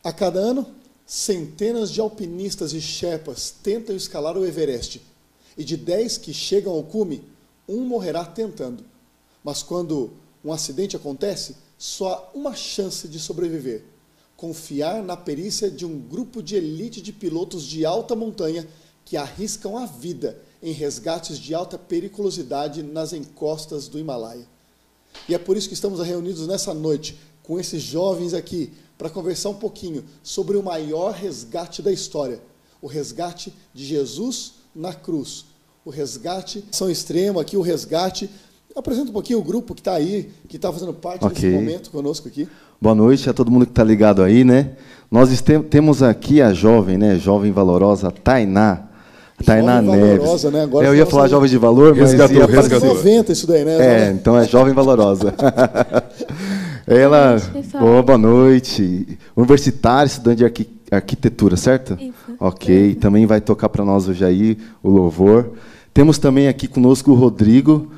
A cada ano, centenas de alpinistas e sherpas tentam escalar o Everest. E de 10 que chegam ao cume, um morrerá tentando. Mas quando um acidente acontece, só há uma chance de sobreviver: confiar na perícia de um grupo de elite de pilotos de alta montanha que arriscam a vida em resgates de alta periculosidade nas encostas do Himalaia. E é por isso que estamos reunidos nessa noite com esses jovens aqui, para conversar um pouquinho sobre o maior resgate da história, o resgate de Jesus na cruz, o resgate São Extremo aqui, o resgate. Apresenta um pouquinho o grupo que está aí, que está fazendo parte desse momento conosco aqui. Boa noite a todo mundo que está ligado aí, né? Nós temos aqui a jovem, né? Jovem valorosa, Tainá. Tainá Neves. Valorosa, né? Agora eu ia falar jovem de valor, mas ia fazer 90 isso daí, né? Então é jovem valorosa. Ela, boa noite. Universitária, estudante de arquitetura, certo? Isso. Ok, também vai tocar para nós hoje aí o louvor. Temos também aqui conosco o Rodrigo,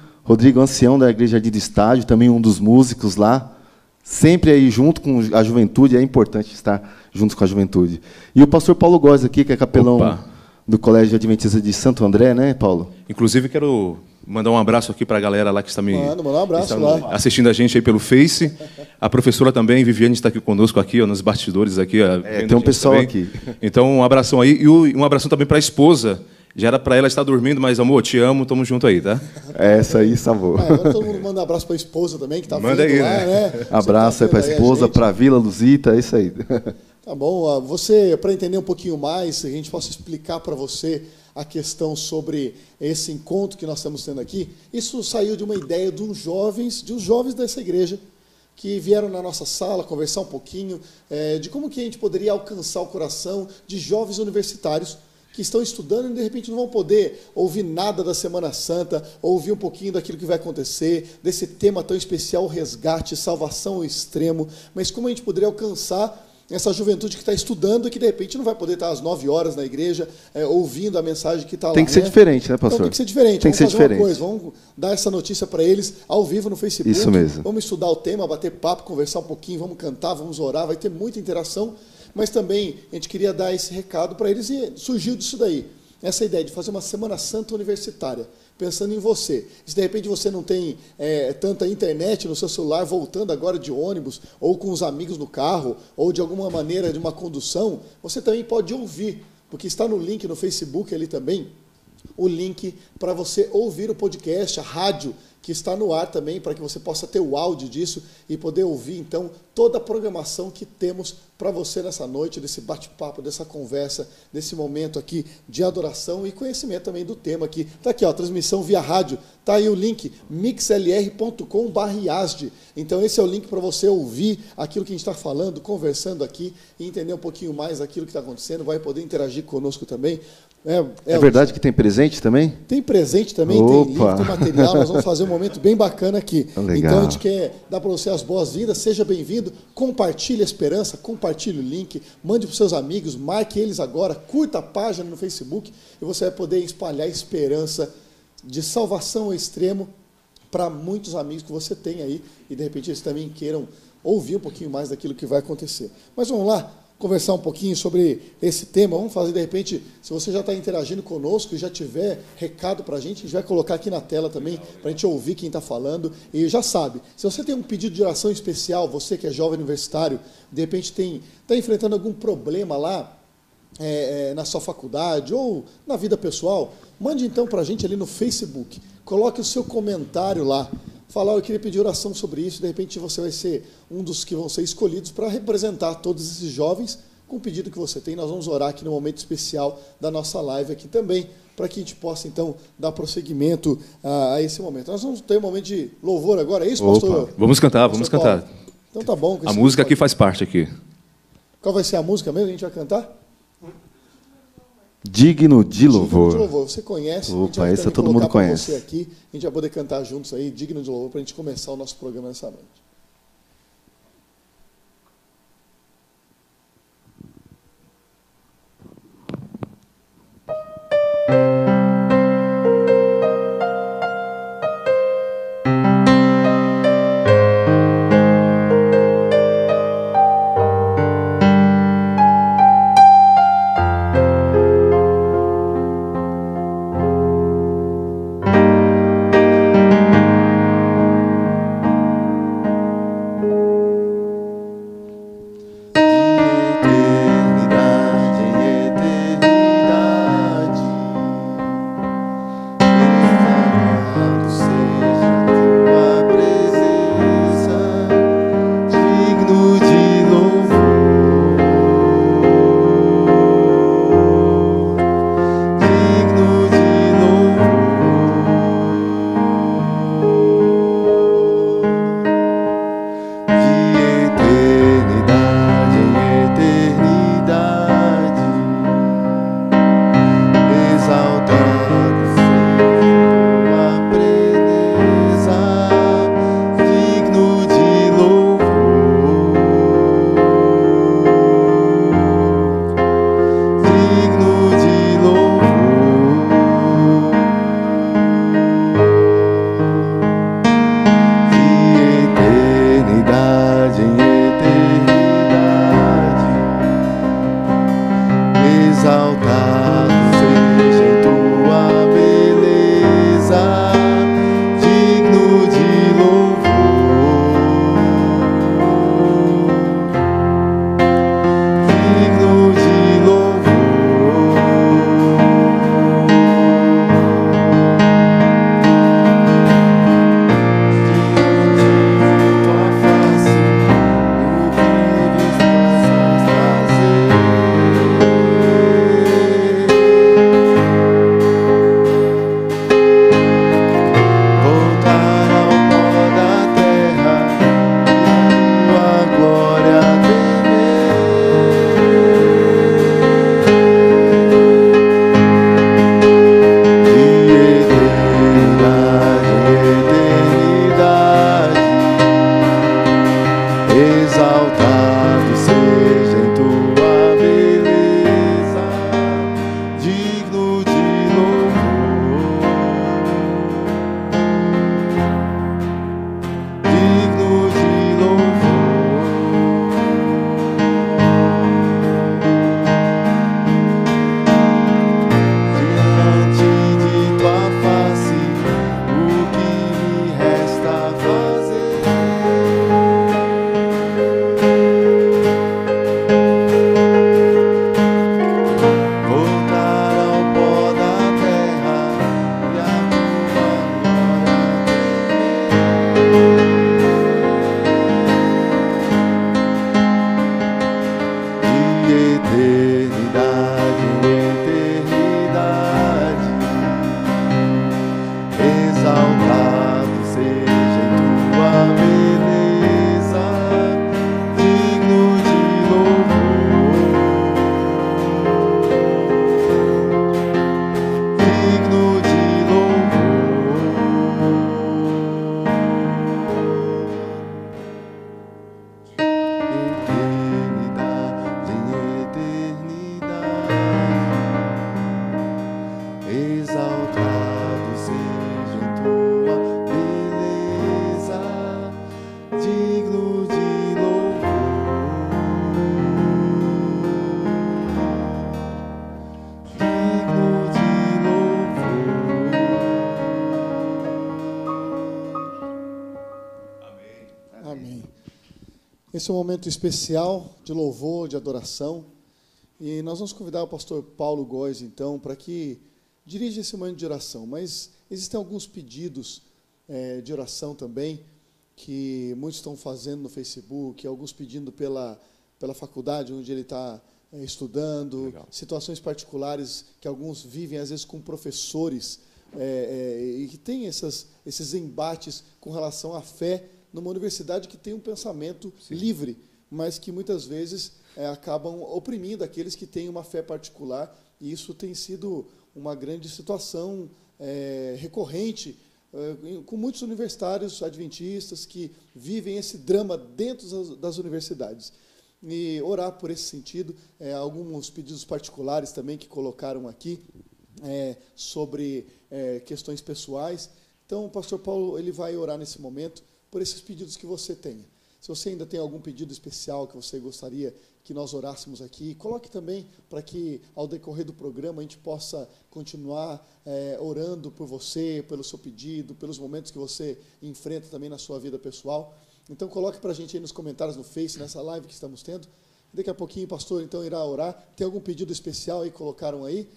ancião da Igreja Jardim do Estádio, também um dos músicos lá, sempre aí junto com a juventude, é importante estar junto com a juventude. E o pastor Paulo Góes aqui, que é capelão do Colégio Adventista de Santo André, né, Paulo? Inclusive, quero mandar um abraço aqui para a galera lá que está assistindo a gente aí pelo Face. A professora também, Viviane, está aqui conosco, aqui, ó, nos bastidores. Aqui, ó, tem um pessoal também aqui. Então, um abração aí. E um abração também para a esposa. Já era para ela estar dormindo, mas, amor, te amo, tamo junto aí, tá? Essa aí salvou. Agora todo mundo manda um abraço para a esposa também, que está vindo aí, lá, né? Abraço aí para a esposa, para a Vila Luzita, é isso aí. Tá bom. Você, para entender um pouquinho mais, a gente possa explicar para você a questão sobre esse encontro que nós estamos tendo aqui. Isso saiu de uma ideia de uns jovens dessa igreja, que vieram na nossa sala conversar um pouquinho de como que a gente poderia alcançar o coração de jovens universitários que estão estudando e de repente não vão poder ouvir nada da Semana Santa, ouvir um pouquinho daquilo que vai acontecer, desse tema tão especial, resgate, salvação ao extremo, mas como a gente poderia alcançar essa juventude que está estudando e que de repente não vai poder estar às 9 horas na igreja ouvindo a mensagem que está lá. Tem que ser diferente, né, pastor? Então tem que ser diferente. Tem que ser diferente. Uma coisa, vamos dar essa notícia para eles ao vivo no Facebook. Isso mesmo. Vamos estudar o tema, bater papo, conversar um pouquinho, vamos cantar, vamos orar, vai ter muita interação. Mas também a gente queria dar esse recado para eles e surgiu disso daí. Essa ideia de fazer uma Semana Santa universitária, pensando em você. Se de repente você não tem tanta internet no seu celular, voltando agora de ônibus, ou com os amigos no carro, ou de alguma maneira de uma condução, você também pode ouvir, porque está no link no Facebook ali também, o link para você ouvir o podcast, a rádio, que está no ar também, para que você possa ter o áudio disso e poder ouvir, então, toda a programação que temos para você nessa noite, desse bate-papo, dessa conversa, desse momento aqui de adoração e conhecimento também do tema aqui. Está aqui, ó, transmissão via rádio, está aí o link, mixlr.com/IASD. Então, esse é o link para você ouvir aquilo que a gente está falando, conversando aqui e entender um pouquinho mais daquilo que está acontecendo, vai poder interagir conosco também. É verdade que tem presente também? Tem presente também, Opa. tem link, tem material, nós vamos fazer um momento bem bacana aqui. Legal. Então a gente quer dar para você as boas-vindas, seja bem-vindo, compartilhe a esperança, compartilhe o link, mande para os seus amigos, marque eles agora, curta a página no Facebook e você vai poder espalhar a esperança de salvação ao extremo para muitos amigos que você tem aí e de repente eles também queiram ouvir um pouquinho mais daquilo que vai acontecer. Mas vamos lá, conversar um pouquinho sobre esse tema. Vamos fazer, de repente, se você já está interagindo conosco e já tiver recado para a gente vai colocar aqui na tela também, para a gente ouvir quem está falando. E já sabe, se você tem um pedido de oração especial, você que é jovem universitário, de repente está enfrentando algum problema lá na sua faculdade ou na vida pessoal, mande então para a gente ali no Facebook. Coloque o seu comentário lá. Falar, eu queria pedir oração sobre isso, de repente você vai ser um dos que vão ser escolhidos para representar todos esses jovens com o pedido que você tem. Nós vamos orar aqui no momento especial da nossa live aqui também, para que a gente possa, então, dar prosseguimento a esse momento. Nós vamos ter um momento de louvor agora, é isso, pastor? Vamos cantar, vamos cantar. Então tá bom. A música aqui faz parte aqui. Qual vai ser a música mesmo que a gente vai cantar? Digno de louvor. Digno de louvor. Você conhece? Opa, essa todo mundo conhece. Você aqui, a gente vai poder cantar juntos aí, Digno de louvor, para a gente começar o nosso programa nessa noite. Esse é um momento especial de louvor, de adoração. E nós vamos convidar o pastor Paulo Góes, então, para que dirija esse momento de oração. Mas existem alguns pedidos de oração também, que muitos estão fazendo no Facebook, alguns pedindo pela faculdade onde ele está estudando, legal, situações particulares que alguns vivem, às vezes, com professores, e que tem esses embates com relação à fé numa universidade que tem um pensamento Sim. livre, mas que muitas vezes acabam oprimindo aqueles que têm uma fé particular, e isso tem sido uma grande situação recorrente com muitos universitários adventistas que vivem esse drama dentro das universidades. E orar por esse sentido, alguns pedidos particulares também que colocaram aqui, sobre questões pessoais. Então, o pastor Paulo ele vai orar nesse momento por esses pedidos que você tenha. Se você ainda tem algum pedido especial que você gostaria que nós orássemos aqui, coloque também para que, ao decorrer do programa, a gente possa continuar orando por você, pelo seu pedido, pelos momentos que você enfrenta também na sua vida pessoal. Então, coloque para a gente aí nos comentários no Face, nessa live que estamos tendo. Daqui a pouquinho o pastor, então, irá orar. Tem algum pedido especial aí que colocaram aí?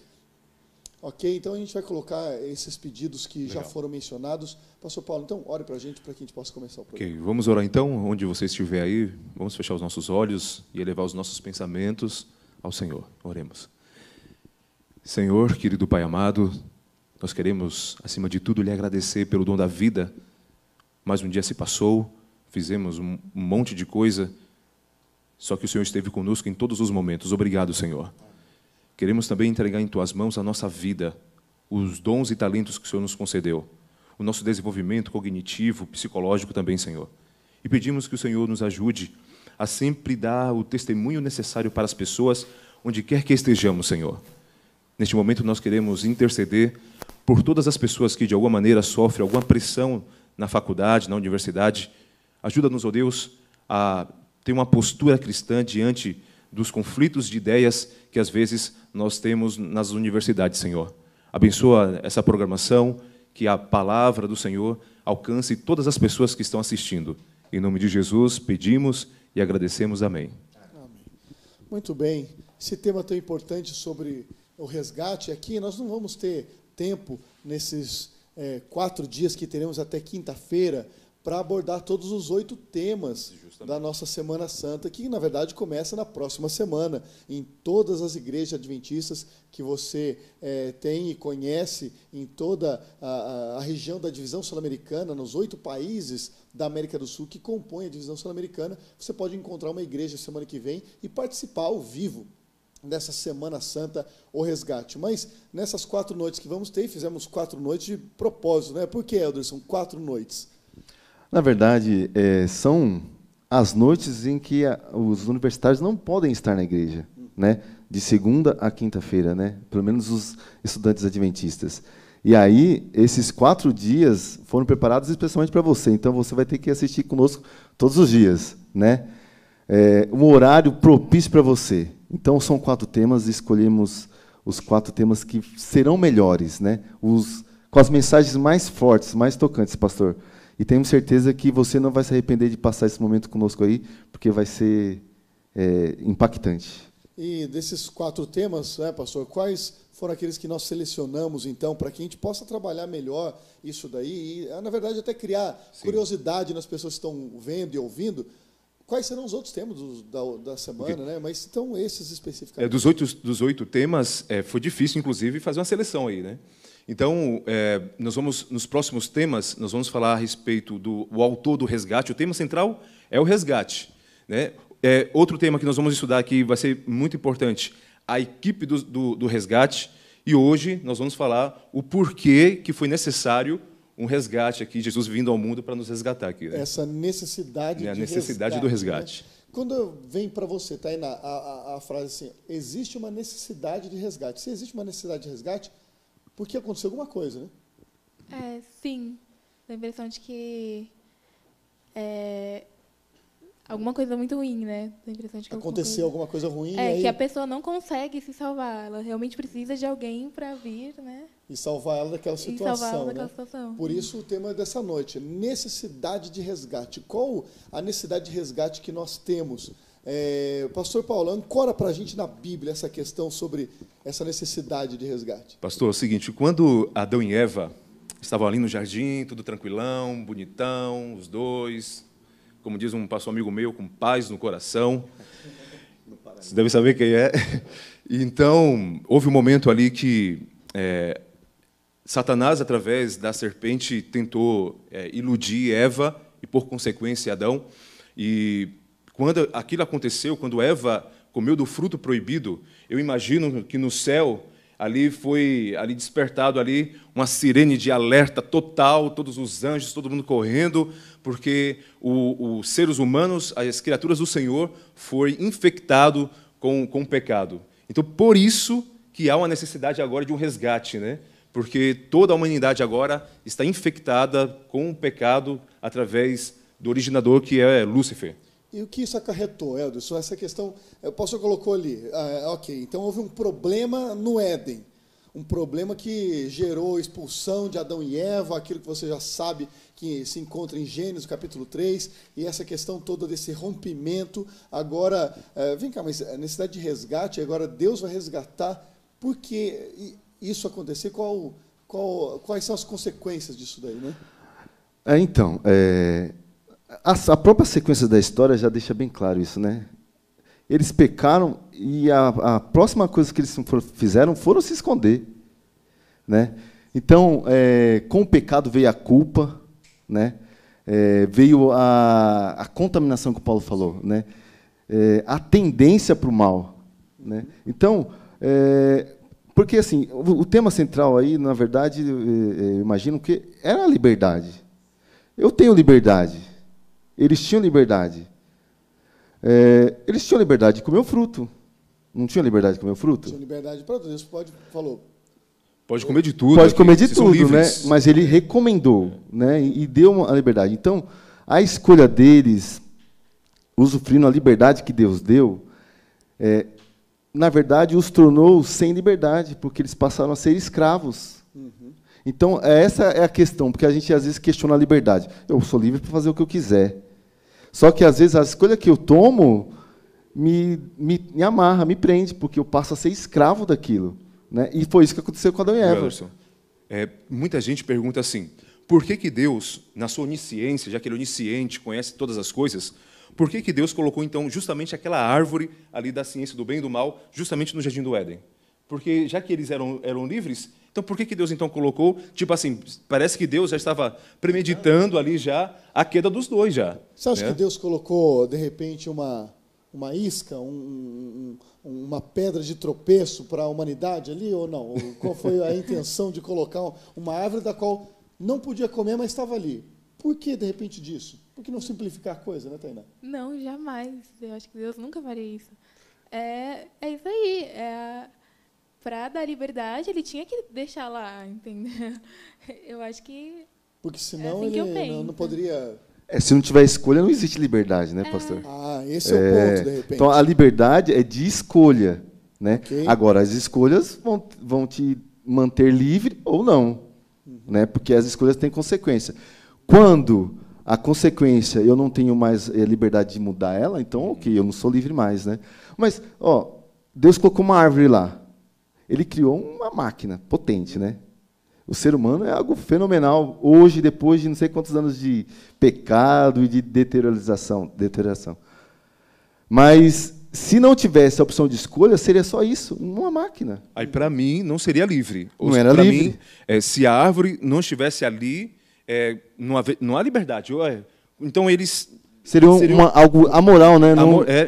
Ok, então a gente vai colocar esses pedidos que Legal. Já foram mencionados. Pastor Paulo, então, ore para a gente gente possa começar o programa. Ok, vamos orar então, onde você estiver aí, vamos fechar os nossos olhos e elevar os nossos pensamentos ao Senhor. Oremos. Senhor, querido Pai amado, nós queremos, acima de tudo, lhe agradecer pelo dom da vida. Mais um dia se passou, fizemos um monte de coisa, só que o Senhor esteve conosco em todos os momentos. Obrigado, Senhor. Queremos também entregar em Tuas mãos a nossa vida, os dons e talentos que o Senhor nos concedeu, o nosso desenvolvimento cognitivo, psicológico também, Senhor. E pedimos que o Senhor nos ajude a sempre dar o testemunho necessário para as pessoas, onde quer que estejamos, Senhor. Neste momento, nós queremos interceder por todas as pessoas que, de alguma maneira, sofrem alguma pressão na faculdade, na universidade. Ajuda-nos, ó Deus, a ter uma postura cristã diante dos conflitos de ideias que, às vezes, nós temos nas universidades, Senhor. Abençoa essa programação, que a palavra do Senhor alcance todas as pessoas que estão assistindo. Em nome de Jesus, pedimos e agradecemos. Amém. Amém. Muito bem. Esse tema tão importante sobre o resgate, aqui nós não vamos ter tempo, nesses 4 dias que teremos até quinta-feira, para abordar todos os 8 temas da nossa Semana Santa, que, na verdade, começa na próxima semana, em todas as igrejas adventistas que você tem e conhece, em toda a região da divisão sul-americana, nos 8 países da América do Sul que compõem a divisão sul-americana, você pode encontrar uma igreja semana que vem e participar ao vivo dessa Semana Santa, o resgate. Mas nessas 4 noites que vamos ter, fizemos 4 noites de propósito, né? Por que, Elderson, 4 noites? Na verdade, são as noites em que os universitários não podem estar na igreja, né? De segunda a quinta-feira, né? Pelo menos os estudantes adventistas. E aí, esses 4 dias foram preparados especialmente para você. Então, você vai ter que assistir conosco todos os dias, né? Um horário propício para você. Então, são 4 temas, escolhemos os 4 temas que serão melhores, né? Com as mensagens mais fortes, mais tocantes, pastor. E temos certeza que você não vai se arrepender de passar esse momento conosco aí, porque vai ser impactante. E desses 4 temas, pastor, quais foram aqueles que nós selecionamos, então, para que a gente possa trabalhar melhor isso daí e, na verdade, até criar curiosidade nas pessoas que estão vendo e ouvindo? Quais serão os outros temas da semana, né? Mas então esses especificamente. Dos 8 temas, foi difícil, inclusive, fazer uma seleção aí, né? Então, nós vamos, nos próximos temas, nós vamos falar a respeito do autor do resgate. O tema central é o resgate, né? Outro tema que nós vamos estudar aqui vai ser muito importante, a equipe do resgate. E hoje nós vamos falar o porquê que foi necessário um resgate aqui, Jesus vindo ao mundo para nos resgatar aqui. Né? Essa necessidade de resgate, do resgate. Né? Quando vem para você, está aí a frase assim, existe uma necessidade de resgate. Se existe uma necessidade de resgate, porque aconteceu alguma coisa, né? Sim. Dá a impressão de que alguma coisa muito ruim, né? Dá a impressão de que Aconteceu alguma coisa ruim e É, aí... que a pessoa não consegue se salvar. Ela realmente precisa de alguém para vir, né? E salvar ela daquela E situação, salvar ela daquela né? situação. Por isso o tema dessa noite, necessidade de resgate. Qual a necessidade de resgate que nós temos? Pastor Paulo, ancora para a gente na Bíblia essa questão sobre essa necessidade de resgate. Pastor, é o seguinte, quando Adão e Eva estavam ali no jardim, tudo tranquilão, bonitão, os dois, como diz um pastor amigo meu, com paz no coração. Você deve saber quem é. Então, houve um momento ali que Satanás, através da serpente, tentou iludir Eva e, por consequência, Adão. E quando aquilo aconteceu, quando Eva comeu do fruto proibido, eu imagino que no céu ali foi despertado ali uma sirene de alerta total, todos os anjos, todo mundo correndo, porque os seres humanos, as criaturas do Senhor, foi infectado com o pecado. Então, por isso que há uma necessidade agora de um resgate, né? Porque toda a humanidade agora está infectada com o pecado através do originador, que é Lúcifer. E o que isso acarretou, Elderson? Essa questão, o pastor colocou ali, ok, então houve um problema no Éden, um problema que gerou expulsão de Adão e Eva, aquilo que você já sabe que se encontra em Gênesis, capítulo 3, e essa questão toda desse rompimento. Agora, vem cá, mas a necessidade de resgate, agora Deus vai resgatar, por que isso acontecer? Quais são as consequências disso daí, né? A própria sequência da história já deixa bem claro isso, né? Eles pecaram e a próxima coisa que eles fizeram foram se esconder, né? Então, com o pecado veio a culpa, né? Veio a contaminação que o Paulo falou, né? A tendência para o mal, né? Então, porque assim, o tema central aí, na verdade, eu imagino que era a liberdade. Eu tenho liberdade. Eles tinham liberdade. Eles tinham liberdade de comer o fruto. Não tinham liberdade de comer o fruto? Tinham liberdade para Deus, falou. Pode comer de tudo. Pode comer de tudo, né? Livres. Mas ele recomendou, né? E deu a liberdade. Então, a escolha deles, usufruindo a liberdade que Deus deu, na verdade, os tornou sem liberdade, porque eles passaram a ser escravos. Uhum. Então, essa é a questão, porque a gente às vezes questiona a liberdade. Eu sou livre para fazer o que eu quiser. Só que, às vezes, a escolha que eu tomo me amarra, me prende, porque eu passo a ser escravo daquilo. Né? E foi isso que aconteceu com Adão e Eva. Muita gente pergunta assim, por que Deus, na sua onisciência, já que Ele é onisciente, conhece todas as coisas, por que Deus colocou, então, justamente aquela árvore ali da ciência do bem e do mal, justamente no Jardim do Éden? Porque, já que eles eram livres, então por que Deus, então, colocou, tipo assim, parece que Deus já estava premeditando ali já a queda dos dois já. Você acha que Deus colocou, de repente, uma isca, uma pedra de tropeço para a humanidade ali, ou não? Qual foi a intenção de colocar uma árvore da qual não podia comer, mas estava ali? Por que, de repente, disso? Por que não simplificar a coisa, né, Tainá? Não, jamais. Eu acho que Deus nunca faria isso. É isso aí. Para dar liberdade, ele tinha que deixar lá, entendeu? Eu acho que... Porque senão assim ele não poderia... Se não tiver escolha, não existe liberdade, né, pastor? Esse é o ponto, de repente. Então, a liberdade é de escolha. Né? Okay. Agora, as escolhas vão te manter livre ou não. Uhum. Né? Porque as escolhas têm consequência. Quando a consequência eu não tenho mais liberdade de mudar ela, então, ok, eu não sou livre mais. Né? Mas, Deus colocou uma árvore lá. Ele criou uma máquina potente, né? O ser humano é algo fenomenal. Hoje, depois de não sei quantos anos de pecado e de deterioração. Mas, se não tivesse a opção de escolha, seria só isso, uma máquina. Aí, para mim, não seria livre. Não era livre. Mim, se a árvore não estivesse ali, não há liberdade. Então, eles... Seriam algo amoral, né?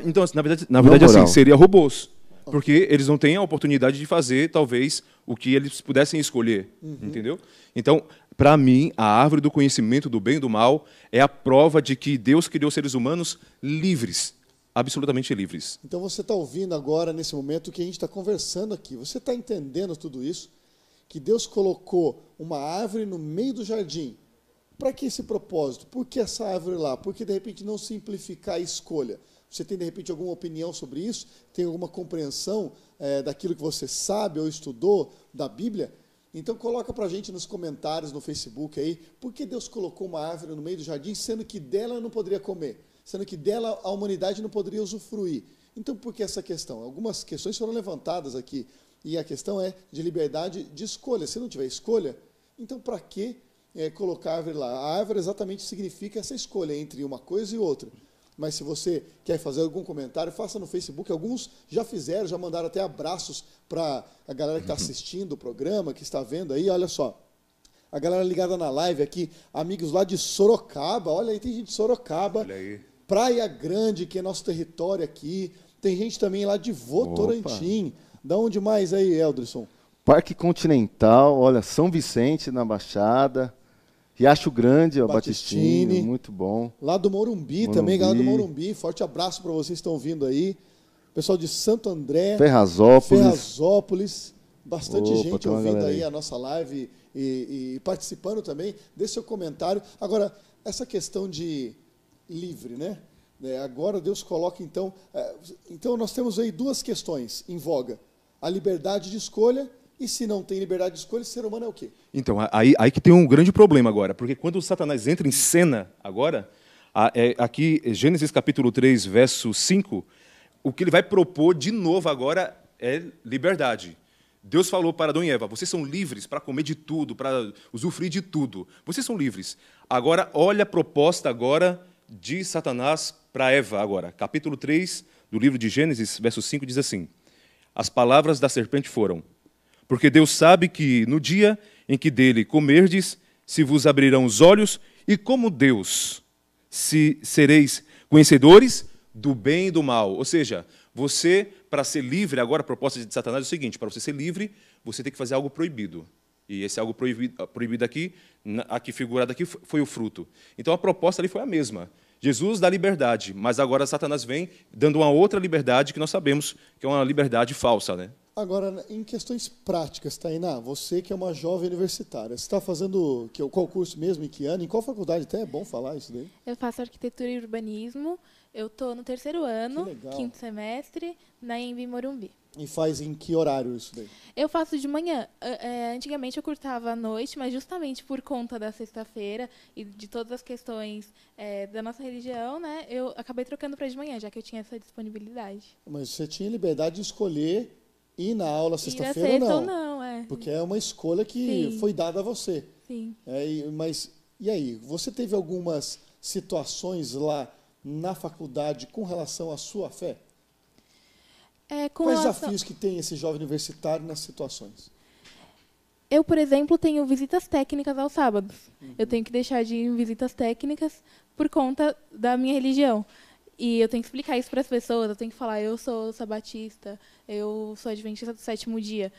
Então, na verdade assim, seria robôs. Porque eles não têm a oportunidade de fazer, talvez, o que eles pudessem escolher. Uhum. Entendeu? Então, para mim, a árvore do conhecimento do bem e do mal é a prova de que Deus criou seres humanos livres, absolutamente livres. Então, você está ouvindo agora, nesse momento, que a gente está conversando aqui. Você está entendendo tudo isso? Que Deus colocou uma árvore no meio do jardim, para que esse propósito? Por que essa árvore lá? Por que, de repente, não simplificar a escolha? Você tem, de repente, alguma opinião sobre isso? Tem alguma compreensão daquilo que você sabe ou estudou da Bíblia? Então, coloca para a gente nos comentários, no Facebook aí, por que Deus colocou uma árvore no meio do jardim, sendo que dela eu não poderia comer? Sendo que dela a humanidade não poderia usufruir? Então, por que essa questão? Algumas questões foram levantadas aqui, e a questão é de liberdade de escolha. Se não tiver escolha, então para que colocar a árvore lá? A árvore exatamente significa essa escolha entre uma coisa e outra. Mas se você quer fazer algum comentário, faça no Facebook. Alguns já fizeram, já mandaram até abraços para a galera que está assistindo o programa, que está vendo aí. Olha só, a galera ligada na live aqui, amigos lá de Sorocaba. Olha aí, tem gente de Sorocaba. Olha aí. Praia Grande, que é nosso território aqui. Tem gente também lá de Votorantim. Da onde mais aí, Eldrisson? Parque Continental, olha, São Vicente na Baixada, Riacho Grande, ó, Batistini, muito bom. Lá do Morumbi também, galera do Morumbi. Forte abraço para vocês que estão vindo aí. Pessoal de Santo André. Ferrazópolis. Bastante gente ouvindo aí a nossa live e participando também. Deixe seu comentário. Agora, essa questão de livre, né? Agora Deus coloca, então... Então, nós temos aí duas questões em voga. A liberdade de escolha, e se não tem liberdade de escolha, o ser humano é o quê? Então, aí que tem um grande problema agora, porque quando o Satanás entra em cena agora, aqui, Gênesis capítulo 3, verso 5, o que ele vai propor de novo agora é liberdade. Deus falou para Adão e Eva, vocês são livres para comer de tudo, para usufruir de tudo. Vocês são livres. Agora, olha a proposta agora de Satanás para Eva agora. Capítulo 3 do livro de Gênesis, verso 5, diz assim: as palavras da serpente foram: porque Deus sabe que no dia em que dele comerdes, se vos abrirão os olhos, e como Deus, sereis conhecedores do bem e do mal. Ou seja, você, para ser livre, agora a proposta de Satanás é o seguinte: para você ser livre, você tem que fazer algo proibido. E esse algo proibido aqui figurado aqui, foi o fruto. Então a proposta ali foi a mesma. Jesus dá liberdade, mas agora Satanás vem dando uma outra liberdade que nós sabemos que é uma liberdade falsa, né? Agora, em questões práticas, Tainá, você que é uma jovem universitária, você está fazendo qual curso mesmo, em que ano, em qual faculdade? Até é bom falar isso daí. Eu faço arquitetura e urbanismo, eu estou no 3º ano, 5º semestre, na EMB Morumbi. E faz em que horário isso daí? Eu faço de manhã. Antigamente eu cursava à noite, mas justamente por conta da sexta-feira e de todas as questões da nossa religião, né, eu acabei trocando para de manhã, já que eu tinha essa disponibilidade. Mas você tinha liberdade de escolher ir na aula sexta-feira ou não? Porque é uma escolha que foi dada a você. Sim. Mas, e aí? Você teve algumas situações lá na faculdade com relação à sua fé? Quais desafios que tem esse jovem universitário nessas situações? Eu, por exemplo, tenho visitas técnicas aos sábados. Eu tenho que deixar de ir em visitas técnicas por conta da minha religião. E eu tenho que explicar isso para as pessoas, eu tenho que falar, eu sou sabatista, eu sou adventista do 7º dia.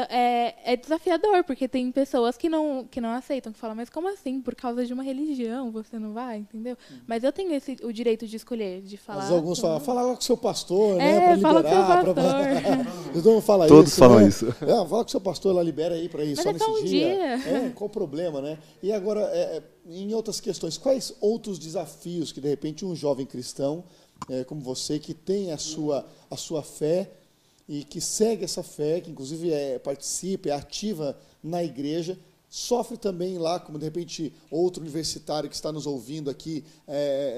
É desafiador, porque tem pessoas que não aceitam, que falam, mas como assim? Por causa de uma religião você não vai, entendeu? Mas eu tenho o direito de escolher, de falar. Mas alguns falam, fala lá com o seu pastor, né? Para liberar. Fala com o seu pastor. Eles não falam Todos isso, falam né? isso. Fala com o seu pastor, lá libera aí para ir mas só nesse um dia. Qual o problema, né? E agora, em outras questões, quais outros desafios que, de repente, um jovem cristão, como você, que tem a sua fé, e que segue essa fé, que inclusive participa, é ativa na igreja, sofre também lá, como de repente outro universitário que está nos ouvindo aqui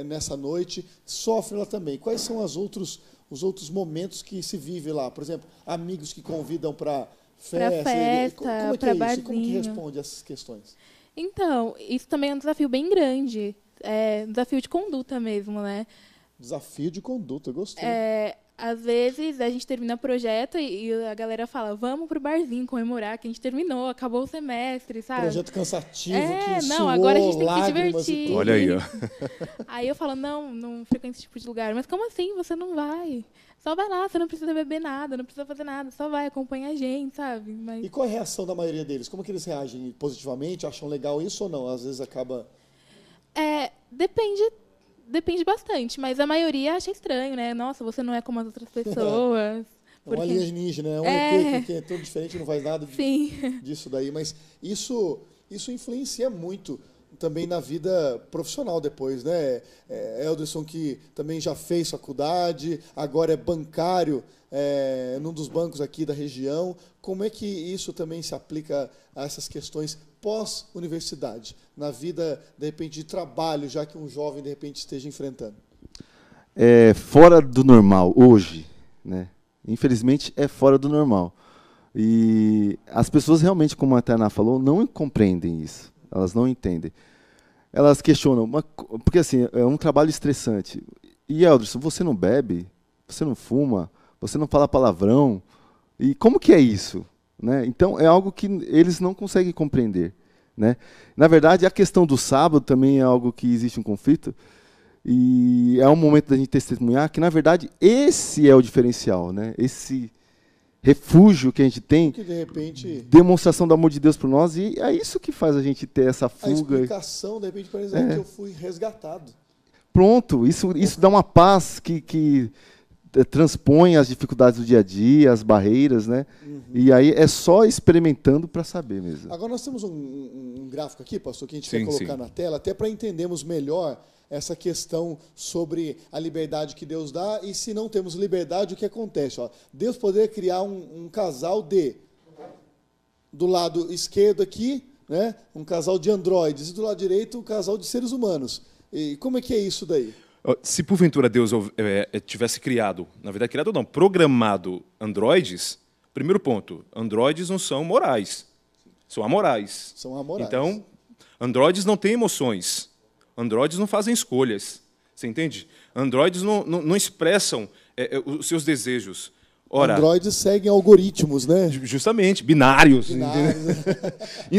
nessa noite, sofre lá também. Quais são os outros momentos que se vive lá? Por exemplo, amigos que convidam para festa, como é que para é isso? barzinho. E como que responde essas questões? Então, isso também é um desafio bem grande. É um desafio de conduta mesmo, né? Desafio de conduta, eu gostei. Às vezes a gente termina o projeto e a galera fala, vamos pro barzinho comemorar que a gente terminou, acabou o semestre, sabe? Projeto cansativo, que não, suou, agora a gente tem que se lágrimas divertir. Olha aí, ó. Aí eu falo, não frequento esse tipo de lugar. Mas como assim? Você não vai? Só vai lá, você não precisa beber nada, não precisa fazer nada, só vai, acompanha a gente, sabe? Mas... E qual é a reação da maioria deles? Como que eles reagem? Positivamente? Acham legal isso ou não? Às vezes acaba... Depende bastante, mas a maioria acha estranho, né? Nossa, você não é como as outras pessoas. Um alienígena, né? Um ET que é todo diferente, não faz nada disso daí. Mas isso influencia muito também na vida profissional depois, né? Elderson, que também já fez faculdade, agora é bancário num dos bancos aqui da região. Como é que isso também se aplica a essas questões pós-universidade, na vida, de repente, de trabalho, já que um jovem, de repente, esteja enfrentando? Fora do normal, hoje, né? Infelizmente, é fora do normal. E as pessoas realmente, como a Tainá falou, não compreendem isso. Elas não entendem. Elas questionam, porque assim, é um trabalho estressante. E, Elderson, você não bebe? Você não fuma? Você não fala palavrão? E como que é isso? Né? Então, é algo que eles não conseguem compreender. Né? Na verdade, a questão do sábado também é algo que existe um conflito. E é um momento da gente testemunhar que, na verdade, esse é o diferencial. Né? Esse refúgio que a gente tem, que de repente, demonstração do amor de Deus por nós, e é isso que faz a gente ter essa fuga. A explicação, de repente, por exemplo, que eu fui resgatado. Pronto, isso dá uma paz que transpõe as dificuldades do dia a dia, as barreiras, né? Uhum. E aí é só experimentando para saber mesmo. Agora nós temos um gráfico aqui, pastor, que a gente quer colocar na tela, até para entendermos melhor essa questão sobre a liberdade que Deus dá, e se não temos liberdade, o que acontece? Ó, Deus poderia criar um casal do lado esquerdo aqui, né, um casal de androides, e do lado direito um casal de seres humanos. E como é que é isso daí? Se porventura Deus tivesse criado, na verdade criado não, programado androides, primeiro ponto, androides não são morais, são amorais. São amorais. Então, androides não têm emoções. Androides não fazem escolhas, você entende? Androides não expressam os seus desejos. Ora, androides seguem algoritmos, né? Justamente, binários.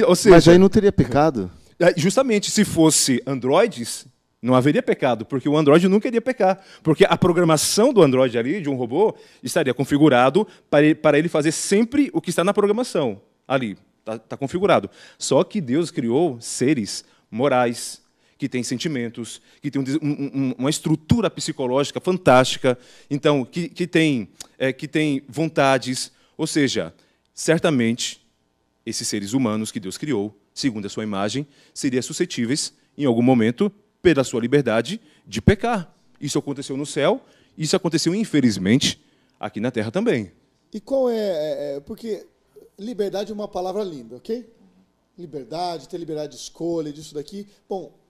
Ou seja, mas aí não teria pecado? Justamente, se fosse androides, não haveria pecado, porque o androide nunca iria pecar. Porque a programação do androide ali, de um robô, estaria configurado para ele fazer sempre o que está na programação. Ali, está configurado. Só que Deus criou seres morais, que tem sentimentos, que tem uma estrutura psicológica fantástica, então que tem vontades, ou seja, certamente esses seres humanos que Deus criou, segundo a sua imagem, seriam suscetíveis, em algum momento, pela sua liberdade, de pecar. Isso aconteceu no céu, isso aconteceu, infelizmente, aqui na Terra também. E qual porque liberdade é uma palavra linda, ok? Liberdade, ter liberdade de escolha, disso daqui. Bom,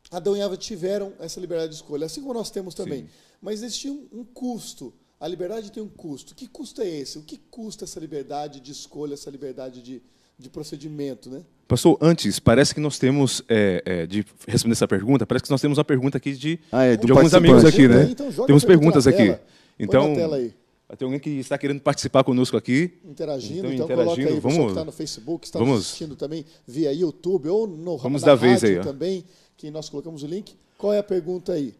Adão e Eva tiveram essa liberdade de escolha, assim como nós temos também. Sim. Mas existia um custo. A liberdade tem um custo. Que custo é esse? O que custa essa liberdade de escolha, essa liberdade de procedimento, né? Pastor, antes, parece que nós temos, de responder essa pergunta, parece que nós temos uma pergunta aqui de alguns amigos aqui, né? Então, temos perguntas aqui. Então, põe na tela aí. Tem alguém que está querendo participar conosco aqui. Interagindo, então coloca aí, o pessoal que está no Facebook, está nos assistindo também via YouTube ou no rádio também, que nós colocamos o link. Qual é a pergunta aí?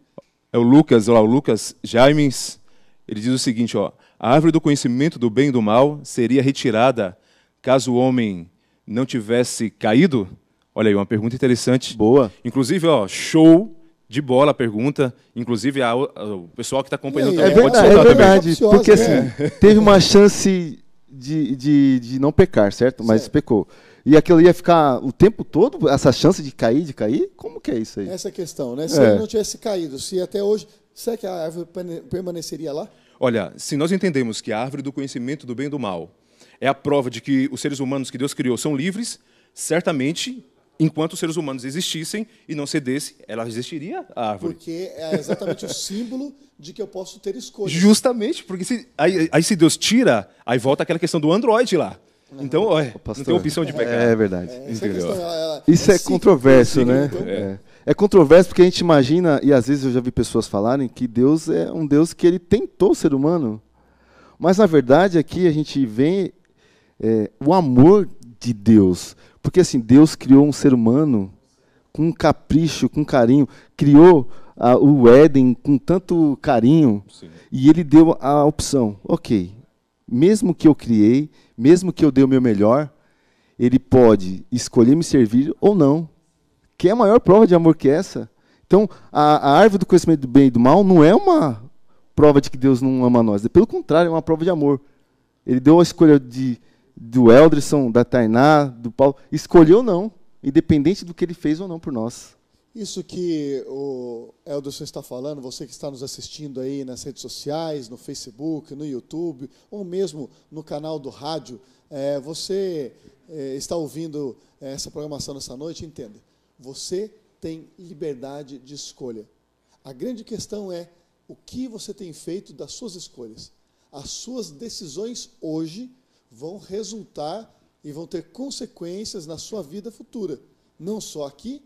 É o Lucas Jaimes. Ele diz o seguinte, ó: a árvore do conhecimento do bem e do mal seria retirada caso o homem não tivesse caído? Olha aí, uma pergunta interessante. Boa. Inclusive, ó, show de bola a pergunta. Inclusive, o pessoal que está acompanhando também pode soltar também. Porque assim, teve uma chance de não pecar, certo? Mas pecou. E aquilo ia ficar o tempo todo, essa chance de cair? Como que é isso aí? Essa é a questão, né? Se ele não tivesse caído, se até hoje, será que a árvore permaneceria lá? Olha, se nós entendemos que a árvore do conhecimento do bem e do mal é a prova de que os seres humanos que Deus criou são livres, certamente, enquanto os seres humanos existissem e não cedesse, ela existiria, a árvore. Porque é exatamente o símbolo de que eu posso ter escolha. Justamente, porque se Deus tira, aí volta aquela questão do androide lá. Então, não tem opção de pecar. É verdade. Isso é controverso, né? Então, é controverso porque a gente imagina, e às vezes eu já vi pessoas falarem, que Deus é um Deus que ele tentou o ser humano. Mas, na verdade, aqui a gente vê o amor de Deus. Porque, assim, Deus criou um ser humano com capricho, com carinho. Criou o Éden com tanto carinho. Sim. E ele deu a opção. Ok, mesmo que eu criei, mesmo que eu dê o meu melhor, ele pode escolher me servir ou não. Que é a maior prova de amor que essa. Então, a árvore do conhecimento do bem e do mal não é uma prova de que Deus não ama nós. Pelo contrário, é uma prova de amor. Ele deu a escolha do Elderson, da Tainá, do Paulo. Escolheu não. independente do que ele fez ou não por nós. Isso que o Elderson está falando, você que está nos assistindo aí nas redes sociais, no Facebook, no YouTube, ou mesmo no canal do rádio, você está ouvindo essa programação nessa noite, entenda, você tem liberdade de escolha. A grande questão é o que você tem feito das suas escolhas. As suas decisões hoje vão resultar e vão ter consequências na sua vida futura, não só aqui,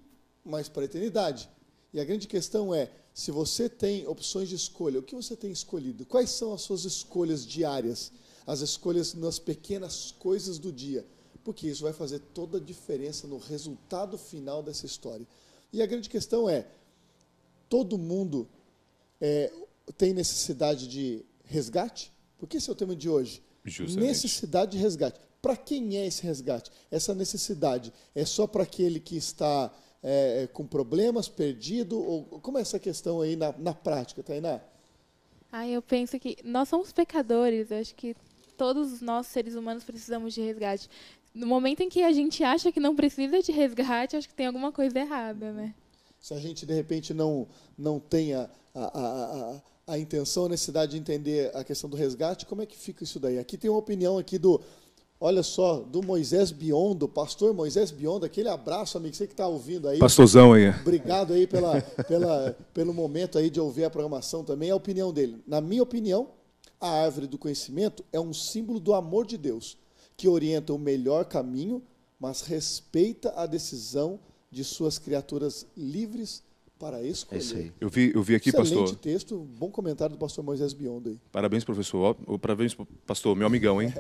mas para a eternidade. E a grande questão é, se você tem opções de escolha, o que você tem escolhido? Quais são as suas escolhas diárias? As escolhas nas pequenas coisas do dia? Porque isso vai fazer toda a diferença no resultado final dessa história. E a grande questão é, todo mundo tem necessidade de resgate? Porque esse é o tema de hoje. Justamente. Necessidade de resgate. Para quem é esse resgate? Essa necessidade é só para aquele que está com problemas, perdido? Ou como é essa questão aí na prática, Tainá? Eu penso que nós somos pecadores. Eu acho que todos nós, seres humanos, precisamos de resgate. No momento em que a gente acha que não precisa de resgate, acho que tem alguma coisa errada, né? Se a gente, de repente, não tem a intenção, a necessidade de entender a questão do resgate, como é que fica isso daí? Aqui tem uma opinião aqui olha só, do Moisés Biondo, pastor Moisés Biondo, aquele abraço, amigo, você que está ouvindo aí. Pastorzão aí. Obrigado aí pelo momento aí de ouvir a programação também, a opinião dele. Na minha opinião, a árvore do conhecimento é um símbolo do amor de Deus, que orienta o melhor caminho, mas respeita a decisão de suas criaturas livres para escolher. É isso aí. Eu vi aqui, Excelente pastor. texto, bom comentário do pastor Moisés Biondo aí. Parabéns, professor. Parabéns, pastor, meu amigão, hein?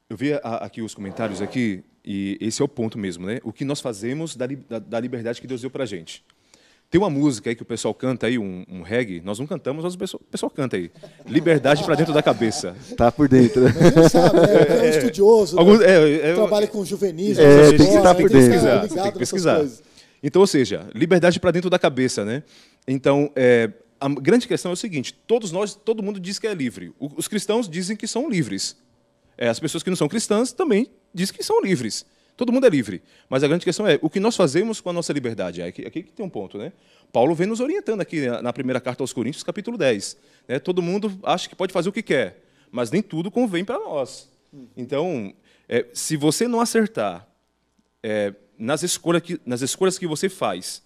Eu vi aqui os comentários aqui, e esse é o ponto mesmo, né? O que nós fazemos da liberdade que Deus deu para a gente. Tem uma música aí que o pessoal canta aí, um reggae, nós não cantamos, mas o pessoal canta aí. Liberdade para dentro da cabeça. Tá por dentro. Mas ele sabe, é um estudioso, trabalha com juvenis, tem que estar por dentro. Tem que pesquisar. Então, ou seja, liberdade para dentro da cabeça, né? Então, a grande questão é o seguinte, todo mundo diz que é livre. Os cristãos dizem que são livres. As pessoas que não são cristãs também dizem que são livres. Todo mundo é livre. Mas a grande questão é o que nós fazemos com a nossa liberdade. Aqui que tem um ponto, né? Paulo vem nos orientando aqui na primeira carta aos Coríntios, capítulo 10. Né? Todo mundo acha que pode fazer o que quer, mas nem tudo convém para nós. Então, se você não acertar nas escolhas que você faz,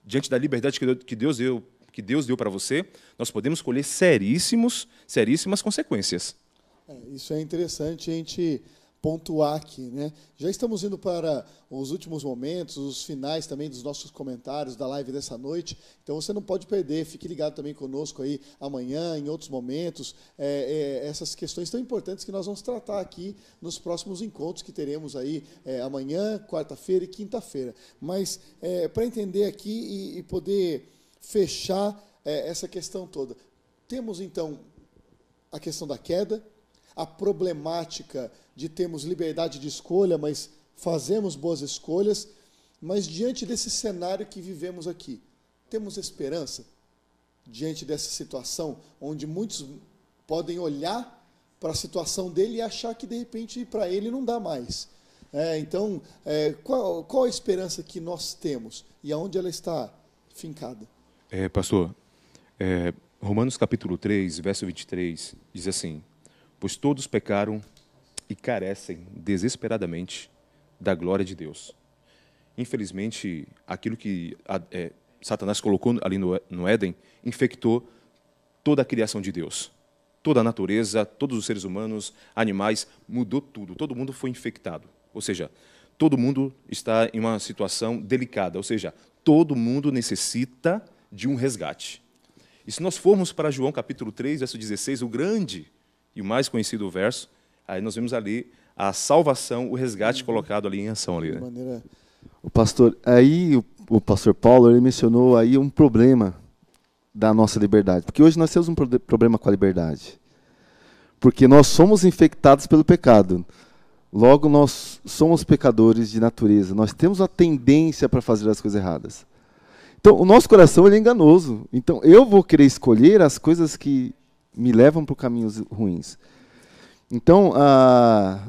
diante da liberdade que Deus deu para você, nós podemos colher seríssimas consequências. Isso é interessante a gente pontuar aqui, né? Já estamos indo para os últimos momentos, os finais também dos nossos comentários da live dessa noite, então você não pode perder, fique ligado também conosco aí amanhã, em outros momentos, essas questões tão importantes que nós vamos tratar aqui nos próximos encontros que teremos aí amanhã, quarta-feira e quinta-feira. Mas para entender aqui e poder fechar essa questão toda, temos então a questão da queda, a problemática de termos liberdade de escolha, mas fazemos boas escolhas, mas diante desse cenário que vivemos aqui, temos esperança diante dessa situação, onde muitos podem olhar para a situação dele e achar que, de repente, para ele não dá mais. Então, qual a esperança que nós temos e aonde ela está fincada? Pastor, Romanos capítulo 3, verso 23, diz assim: pois todos pecaram e carecem desesperadamente da glória de Deus. Infelizmente, aquilo que Satanás colocou ali no Éden infectou toda a criação de Deus. Toda a natureza, todos os seres humanos, animais, mudou tudo. Todo mundo foi infectado. Ou seja, todo mundo está em uma situação delicada. Ou seja, todo mundo necessita de um resgate. E se nós formos para João capítulo 3, verso 16, o grande e o mais conhecido verso, aí nós vemos ali a salvação, o resgate colocado ali em ação. Ali, né? O pastor Paulo ele mencionou aí um problema da nossa liberdade. Porque hoje nós temos um problema com a liberdade. Porque nós somos infectados pelo pecado. Logo, nós somos pecadores de natureza. Nós temos a tendência para fazer as coisas erradas. Então, o nosso coração ele é enganoso. Então, eu vou querer escolher as coisas que me levam para caminhos ruins. Então,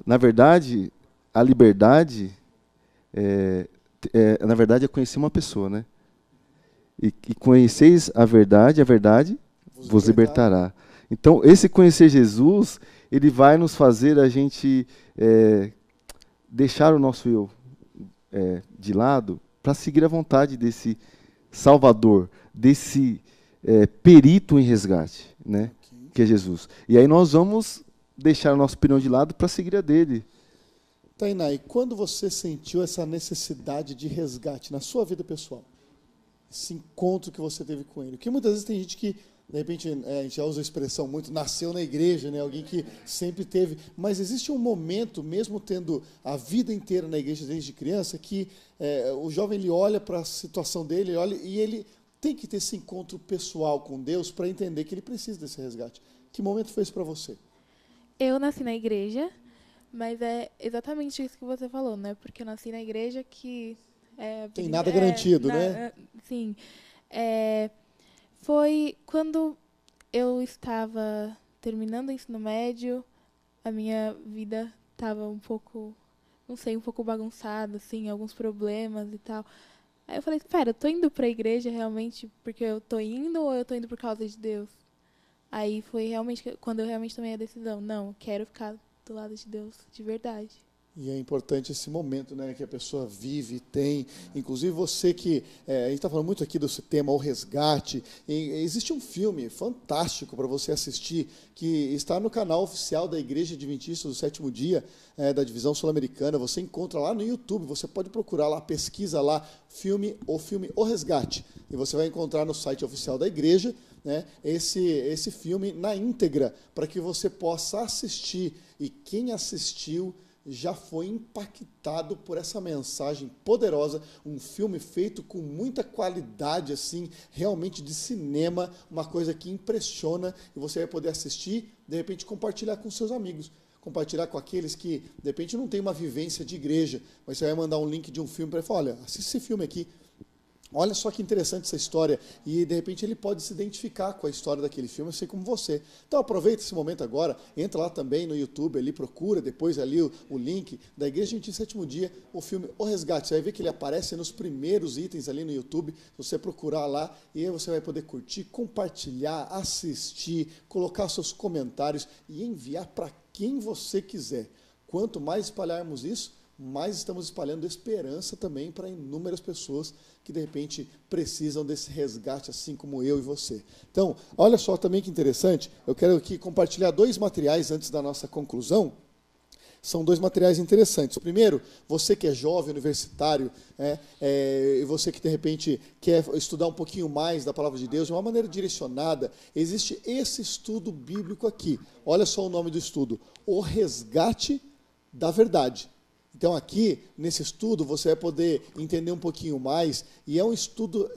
na verdade, a liberdade na verdade, é conhecer uma pessoa, né? E conheceis a verdade vos libertará. Então, esse conhecer Jesus, ele vai nos fazer a gente deixar o nosso eu de lado para seguir a vontade desse Salvador, desse perito em resgate, né? Que é Jesus. E aí nós vamos deixar a nossa opinião de lado para seguir a dele. Tainá, e quando você sentiu essa necessidade de resgate na sua vida pessoal? Esse encontro que você teve com ele? Porque muitas vezes tem gente que, de repente, a gente já usa a expressão muito, nasceu na igreja, né? Alguém que sempre teve. Mas existe um momento, mesmo tendo a vida inteira na igreja desde criança, que o jovem ele olha para a situação dele, e ele tem que ter esse encontro pessoal com Deus para entender que ele precisa desse resgate. Que momento foi esse para você? Eu nasci na igreja, mas é exatamente isso que você falou, né? Porque eu nasci na igreja que... tem nada garantido, né? Sim. Foi quando eu estava terminando o ensino médio, a minha vida estava um pouco, não sei, um pouco bagunçada, assim, alguns problemas e tal. Aí eu falei, espera, eu tô indo para a igreja realmente porque eu tô indo ou eu tô indo por causa de Deus? Aí foi realmente quando eu realmente tomei a decisão, não, eu quero ficar do lado de Deus de verdade. E é importante esse momento, né, que a pessoa vive, tem. Inclusive você que... a gente está falando muito aqui desse tema, o resgate. Existe um filme fantástico para você assistir, que está no canal oficial da Igreja Adventista do Sétimo Dia, da Divisão Sul-Americana. Você encontra lá no YouTube, você pode procurar lá, pesquisa lá, filme O Resgate. E você vai encontrar no site oficial da igreja, né, esse filme na íntegra, para que você possa assistir. E quem assistiu já foi impactado por essa mensagem poderosa, um filme feito com muita qualidade, assim, realmente de cinema, uma coisa que impressiona, e você vai poder assistir, de repente compartilhar com seus amigos, compartilhar com aqueles que, de repente, não têm uma vivência de igreja, mas você vai mandar um link de um filme para ele falar, olha, assiste esse filme aqui, olha só que interessante essa história, e de repente ele pode se identificar com a história daquele filme, assim como você. Então aproveita esse momento agora, entra lá também no YouTube, ali procura depois ali o link da Igreja Adventista Sétimo Dia, o filme O Resgate. Você vai ver que ele aparece nos primeiros itens ali no YouTube, você procurar lá, e aí você vai poder curtir, compartilhar, assistir, colocar seus comentários e enviar para quem você quiser. Quanto mais espalharmos isso, mais estamos espalhando esperança também para inúmeras pessoas que, de repente, precisam desse resgate, assim como eu e você. Então, olha só também que interessante, eu quero aqui compartilhar 2 materiais antes da nossa conclusão. São 2 materiais interessantes. O primeiro, você que é jovem, universitário, e você que, de repente, quer estudar um pouquinho mais da Palavra de Deus, de uma maneira direcionada, existe esse estudo bíblico aqui. Olha só o nome do estudo, O Resgate da Verdade. Então aqui, nesse estudo, você vai poder entender um pouquinho mais, e é um estudo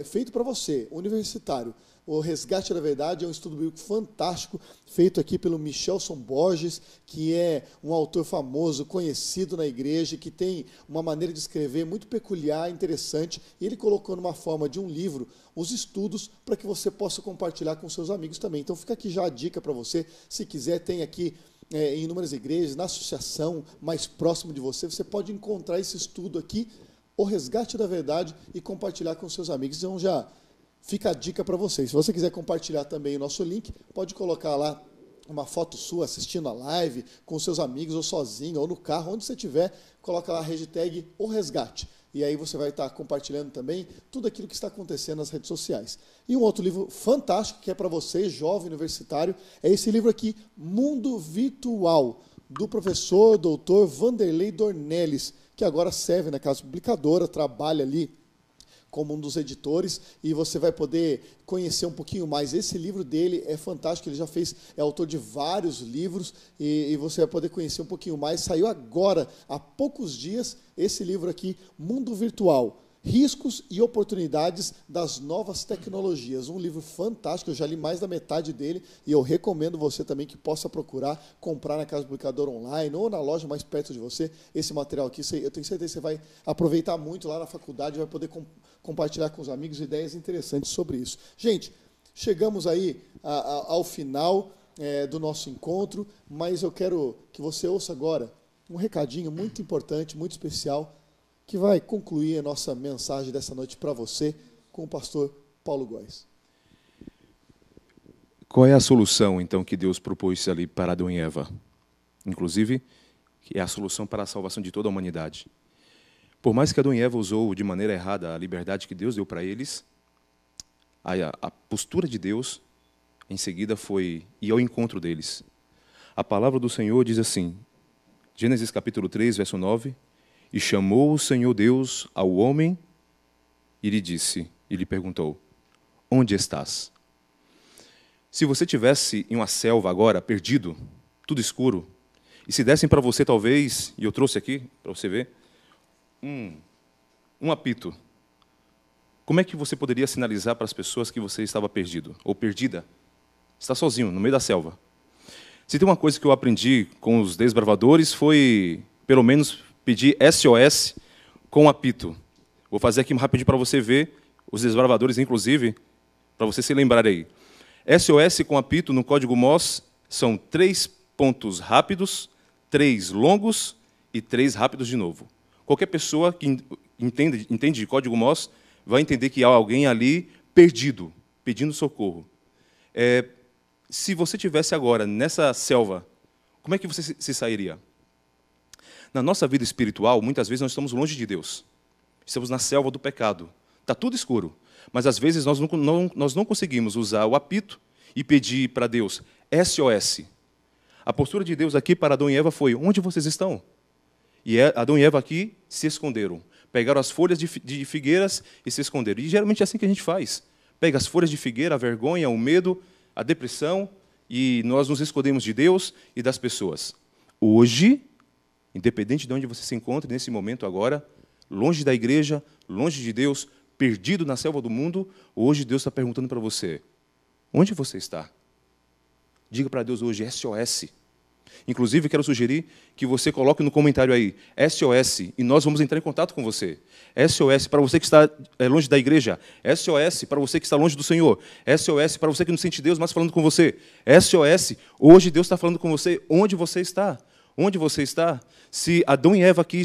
feito para você, universitário. O Resgate da Verdade é um estudo bíblico fantástico, feito aqui pelo Michelson Borges, que é um autor famoso, conhecido na igreja, que tem uma maneira de escrever muito peculiar, interessante, e ele colocou numa forma de um livro os estudos para que você possa compartilhar com seus amigos também. Então fica aqui já a dica para você, se quiser, tem aqui em inúmeras igrejas, na associação mais próximo de você, você pode encontrar esse estudo aqui, O Resgate da Verdade, e compartilhar com seus amigos. Então já fica a dica para vocês. Se você quiser compartilhar também o nosso link, pode colocar lá uma foto sua assistindo a live com seus amigos, ou sozinho, ou no carro, onde você estiver, coloca lá a hashtag O Resgate. E aí você vai estar compartilhando também tudo aquilo que está acontecendo nas redes sociais. E um outro livro fantástico, que é para você, jovem universitário, é esse livro aqui, Mundo Virtual, do professor doutor Vanderlei Dornelles, que agora serve na Casa Publicadora, trabalha ali como um dos editores, e você vai poder conhecer um pouquinho mais. Esse livro dele é fantástico, ele já é autor de vários livros, e você vai poder conhecer um pouquinho mais. Saiu agora, há poucos dias, esse livro aqui, Mundo Virtual, Riscos e Oportunidades das Novas Tecnologias. Um livro fantástico, eu já li mais da metade dele, e eu recomendo você também que possa procurar, comprar na Casa Publicadora online, ou na loja mais perto de você, esse material aqui. Eu tenho certeza que você vai aproveitar muito lá na faculdade, vai poder compartilhar com os amigos ideias interessantes sobre isso. Gente, chegamos aí ao final do nosso encontro, mas eu quero que você ouça agora um recadinho muito importante, muito especial, que vai concluir a nossa mensagem dessa noite para você com o pastor Paulo Góes. Qual é a solução, então, que Deus propôs ali para Adão e Eva? Inclusive, que é a solução para a salvação de toda a humanidade. Por mais que Adão e Eva usou de maneira errada a liberdade que Deus deu para eles, a postura de Deus, em seguida, foi ir ao encontro deles. A palavra do Senhor diz assim, Gênesis capítulo 3, verso 9, e chamou o Senhor Deus ao homem e lhe disse, e lhe perguntou, onde estás? Se você estivesse em uma selva agora, perdido, tudo escuro, e se dessem para você, talvez, e eu trouxe aqui, para você ver, um apito, como é que você poderia sinalizar para as pessoas que você estava perdido, ou perdida? Está sozinho, no meio da selva. Se tem uma coisa que eu aprendi com os desbravadores, foi, pelo menos, pedir SOS com apito. Vou fazer aqui rapidinho para você ver, os desbravadores, inclusive, para você se lembrar aí. SOS com apito no código Morse são 3 pontos rápidos, 3 longos e 3 rápidos de novo. Qualquer pessoa que entende de código Morse vai entender que há alguém ali perdido, pedindo socorro. Se você estivesse agora nessa selva, como é que você se sairia? Na nossa vida espiritual, muitas vezes nós estamos longe de Deus. Estamos na selva do pecado. Está tudo escuro. Mas, às vezes, nós não conseguimos usar o apito e pedir para Deus SOS. A postura de Deus aqui para Adão e Eva foi, onde vocês estão? E Adão e Eva aqui se esconderam. Pegaram as folhas de figueiras e se esconderam. E, geralmente, é assim que a gente faz. Pega as folhas de figueira, a vergonha, o medo, a depressão, e nós nos escondemos de Deus e das pessoas. Hoje, independente de onde você se encontre nesse momento agora, longe da igreja, longe de Deus, perdido na selva do mundo, hoje Deus está perguntando para você, onde você está? Diga para Deus hoje, SOS. Inclusive, quero sugerir que você coloque no comentário aí, SOS, e nós vamos entrar em contato com você. SOS para você que está longe da igreja. SOS para você que está longe do Senhor. SOS para você que não sente Deus mais falando com você. SOS, hoje Deus está falando com você, onde você está? Onde você está? Se Adão e Eva aqui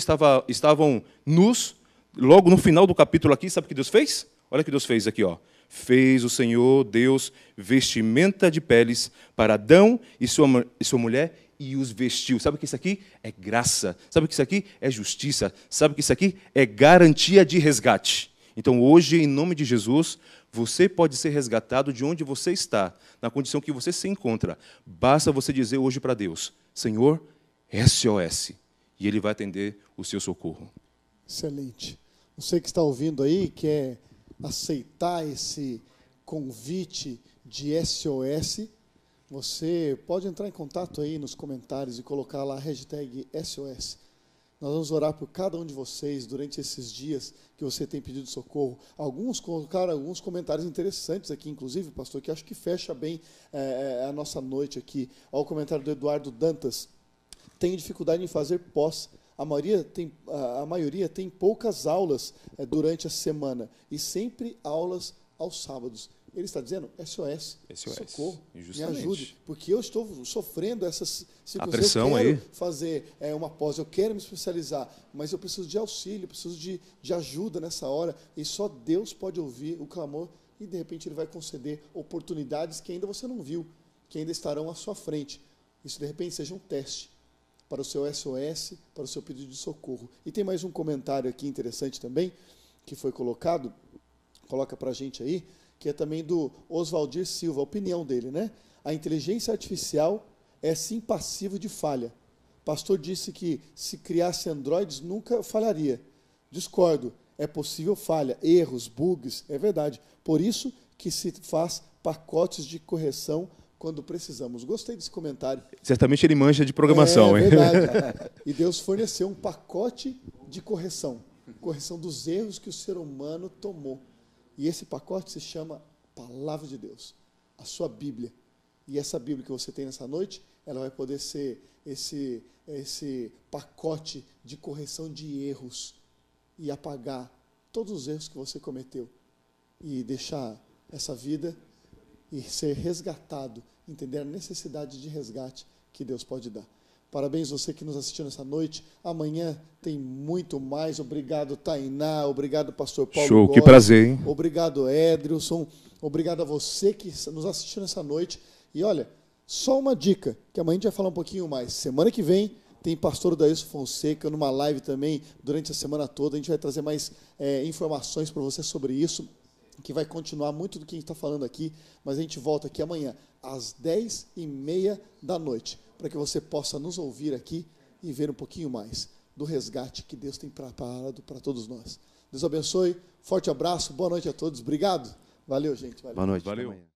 estavam nus, logo no final do capítulo aqui, sabe o que Deus fez? Olha o que Deus fez aqui, ó. Fez o Senhor Deus vestimenta de peles para Adão e sua mulher e os vestiu. Sabe o que isso aqui é graça? Sabe o que isso aqui é justiça? Sabe o que isso aqui é garantia de resgate? Então, hoje, em nome de Jesus, você pode ser resgatado de onde você está, na condição que você se encontra. Basta você dizer hoje para Deus, Senhor, SOS, e Ele vai atender o seu socorro. Excelente. Você que está ouvindo aí, quer aceitar esse convite de SOS, você pode entrar em contato aí nos comentários e colocar lá a hashtag SOS. Nós vamos orar por cada um de vocês durante esses dias que você tem pedido socorro. Alguns colocaram alguns comentários interessantes aqui, inclusive, pastor, que acho que fecha bem a nossa noite aqui. Olha o comentário do Eduardo Dantas. Tenho dificuldade em fazer pós. A maioria tem poucas aulas durante a semana e sempre aulas aos sábados. Ele está dizendo, SOS, socorro, me ajude, porque eu estou sofrendo essas circunstâncias. A pressão eu quero aí. fazer uma pós, eu quero me especializar, mas eu preciso de auxílio, preciso de ajuda nessa hora, e só Deus pode ouvir o clamor, e de repente Ele vai conceder oportunidades que ainda você não viu, que ainda estarão à sua frente. Isso de repente seja um teste para o seu SOS, para o seu pedido de socorro. E tem mais um comentário aqui interessante também, que foi colocado, coloca para a gente aí, que é também do Oswaldir Silva, a opinião dele, né? A inteligência artificial é sim passivo de falha. O pastor disse que se criasse androides nunca falharia. Discordo, é possível falha, erros, bugs, é verdade. Por isso que se faz pacotes de correção quando precisamos. Gostei desse comentário. Certamente ele manja de programação. É verdade. E Deus forneceu um pacote de correção dos erros que o ser humano tomou. E esse pacote se chama Palavra de Deus, a sua Bíblia. E essa Bíblia que você tem nessa noite, ela vai poder ser esse pacote de correção de erros e apagar todos os erros que você cometeu e deixar essa vida e ser resgatado, entender a necessidade de resgate que Deus pode dar. Parabéns você que nos assistiu nessa noite. Amanhã tem muito mais. Obrigado, Tainá. Obrigado, pastor Paulo Show, Góes. que prazer, hein? Obrigado, Edrilson. Obrigado a você que nos assistiu nessa noite. E olha, só uma dica, que amanhã a gente vai falar um pouquinho mais. Semana que vem tem pastor Daílson Fonseca numa live também, durante a semana toda. A gente vai trazer mais informações para você sobre isso, que vai continuar muito do que a gente está falando aqui, mas a gente volta aqui amanhã, às 10h30 da noite, para que você possa nos ouvir aqui e ver um pouquinho mais do resgate que Deus tem preparado para todos nós. Deus abençoe, forte abraço, boa noite a todos, obrigado. Valeu, gente. Valeu. Boa noite. Valeu. Até amanhã.